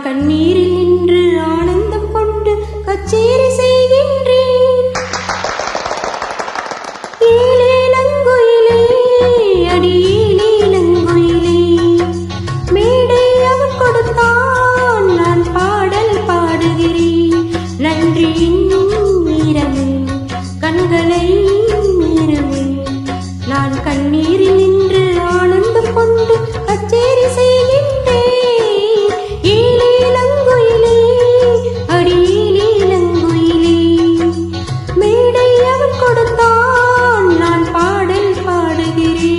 கண்ணீரில் நின்று ஆனந்தம் கொண்டு கச்சேரி செய்கின்றேன். ஏலேலங்குயிலே அடியேலேலங்குயிலே மேடை அவன் கொடுத்தான், நான் பாடல் பாடுகிறேன். நன்றியின் மீறமே கண்களை மீறமே, நான் கண்ணீரில் நின்று ஆனந்தம் கொண்டு கச்சேரி செய்கின்றேன். ஏலேலங்குயிலே அடியேலேலங்குயிலே மேடை அவன் கொடுத்தான், நான் பாடல் பாடுகிறேன்.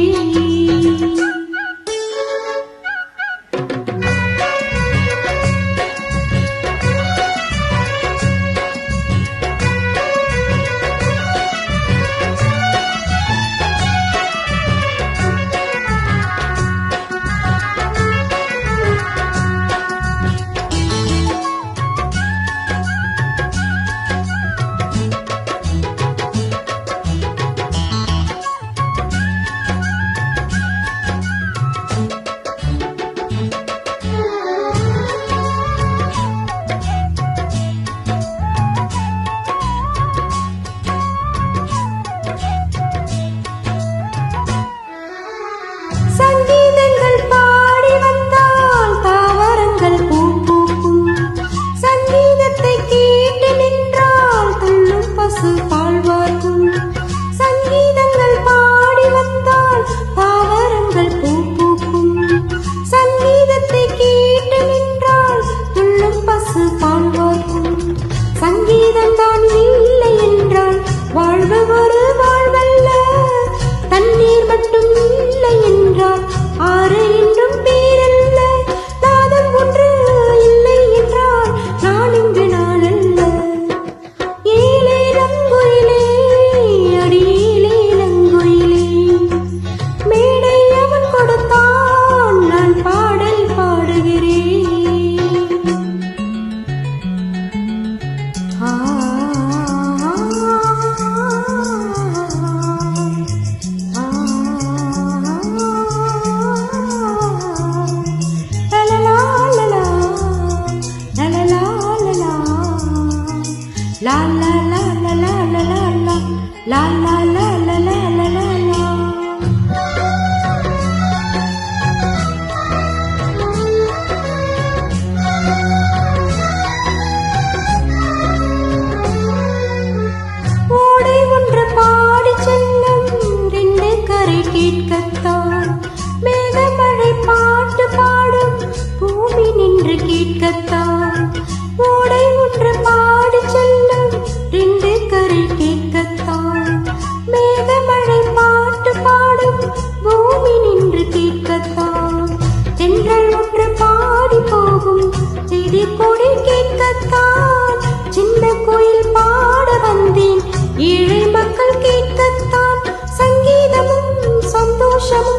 சங்கீதங்கள் பாடி வந்தால் தாவரங்கள் பூ பூக்கும், சங்கீதத்தை கேட்டு நின்றால் துள்ளும் பசு பால் வார்க்கும். சங்கீதங்கள் பாடி வந்தால் தாவரங்கள் பூ பூக்கும், சங்கீதத்தை கேட்டு நின்றால் துள்ளும் பசு பால் வார்க்கும். சங்கீதம் தான் இல்லை என்றால் வாழ்வு ஒரு வாழ்வல்ல, தண்ணீர் மட்டும் இல்லை என்றால் ஆறு என்றும் பேரல்ல. நாதம் ஒன்று இல்லை என்றால் நான் இங்கு நாளல்ல. ஏலேலங்குயிலே அடியேலேலங்குயிலே மேடை அவன் கொடுத்தான், நான் பாடல் பாடுகிறேன். La la la la la la la la la la la la la la la la. ஓடை ஒன்று பாடி செல்லும் ரெண்டு கரை கேட்கத்தான், மேகமழை பாட்டு பாடும் பூமி நின்று கேட்கத்தான். ஓடை ஒன்று பாடி செல்லும் ரெண்டு கரை கேட்கத்தான், மேகமழை பாட்டு பாடும் பூமி நின்று கேட்கத்தான். தென்றல் ஒன்று பாடி போகும் செய்தி கொடி கேட்கத்தான், சின்ன கோயில் பாட வந்தேன் ஏழை மக்கள் கேட்கத்தான். சங்கீதமும் சந்தோஷமும்